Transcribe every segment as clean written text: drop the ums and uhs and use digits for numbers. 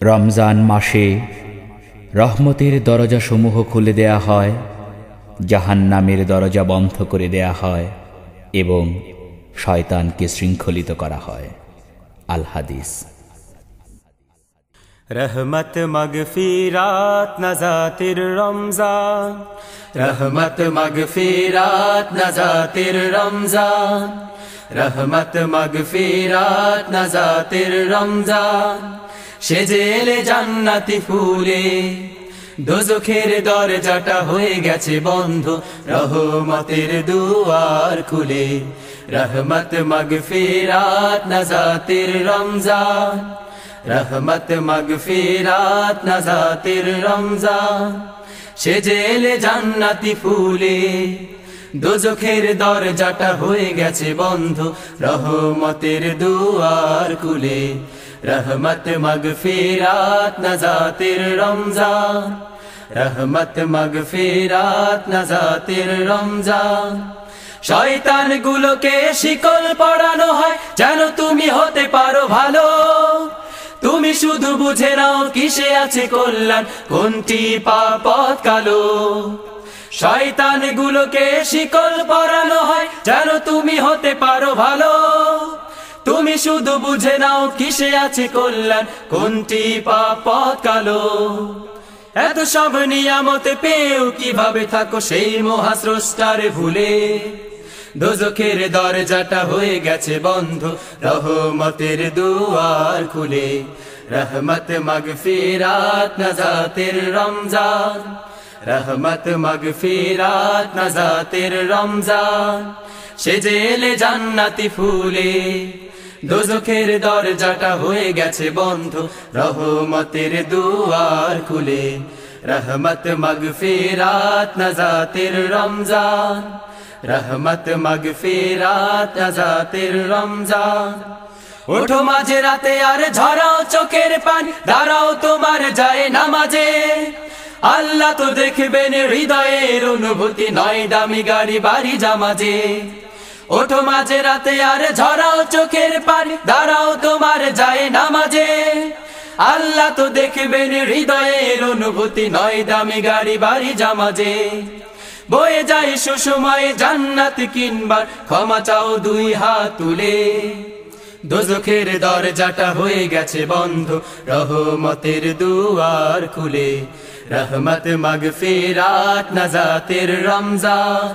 রমজান মাসে রহমতের দরজাসমূহ খুলে দেয়া হয়, জাহান্নামের দরজা বন্ধ করে দেয়া হয় এবং শয়তানকে শৃঙ্খলিত করা হয়। আল হাদিস। रहमत मगफिरात नजातिर रमजान, रहमत मगफिरात नजातिर रमजान, रहमत मगफिरात नजातिर रमजान। সেজেলে জান্নাতি ফুলে দোজখের দরজাটা হয়ে গেছে বন্ধ, রহমতের দুয়ার খুলে। रहमत मगफिरात नजातिर रमजान, रहमत मगफिरात नजातिर रमजान। সেজেলে জান্নাতি ফুলে দোজখের দরজাটা হয়ে গেছে বন্ধ, রহমতের দুয়ার খুলে। रहमत मगफिरात नजातिर रमजान, रहमत मगफिरात नजातिर रमजान। শয়তান গুলোকে শিকল পরানো হয় যেন তুমি হতে পারো ভালো। তুমি শুধু বুঝে নাও কিসে আছে কল্যাণ, কোনটি পাপ কালো। শয়তান গুলোকে শিকল পরানো হয় যেন তুমি হতে পারো ভালো। তুমি শুধু বুঝে নাও কিসে আছে কল্যাণ, কোনটি পাপ কালো। এত সব নিয়ামত পেয়েও কিভাবে থাকো সেই মহাস্রষ্টার ভুলে। দোজখের দরজাটা হয়ে গেছে বন্ধ, রহমতের দুয়ার খুলে। रहमत मगफिरात नजातिर रमजान, रहमत मगफिरात नजातिर रमजान। সেজেলে জান্নাতি ফুলে দোজখের দরজাটা হয়ে গেছে বন্ধ, রহমতের দুয়ার খুলে। रहमत मगफिरात नजातिर रमजान, रहमत मगफिरात नजातिर रमजान। ওঠো মাঝে রাতে আর ঝরাও চোখের পানি, দাঁড়াও তোমার যায় নামাজে। আল্লাহ তো দেখবেন হৃদয়ের অনুভূতি, নয় দামি গাড়ি বাড়ি জামাজে। ওঠো মাঝে রাতে আর ঝরাও চোখের পানি, দাঁড়াও তোমার যায় নামাজে। আল্লাহ তো দেখবেন হৃদয়ের অনুভূতি, নয় দামি গাড়ি বাড়ি জামাজে। বয়ে যায় সুসময়ে জান্নাত কিনবার, ক্ষমা চাও দুই হাত তুলে। দোজখের দরজাটা হয়ে গেছে বন্ধ, রহমতের দুয়ার খুলে। रहमत मगफिरात नजातिर रमजान,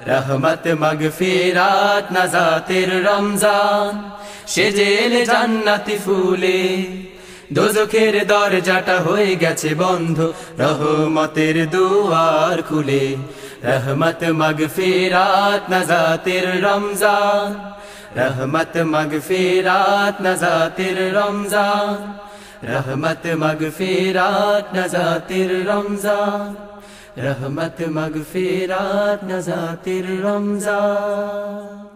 रहमत मगफिरात नजातिर रमजान। সেজেলে জান্নাতি ফুলে দোজখের দরজাটা হয়ে গেছে বন্ধ, রহমতের দুয়ার খুলে। रहमत मगफिरात नजातिर रमजान, रहमत मगफिरात नजातिर रमजान। रहमत मगफिरात नजातिर रमजान, रहमत मगफिरात नजातिर रमजान।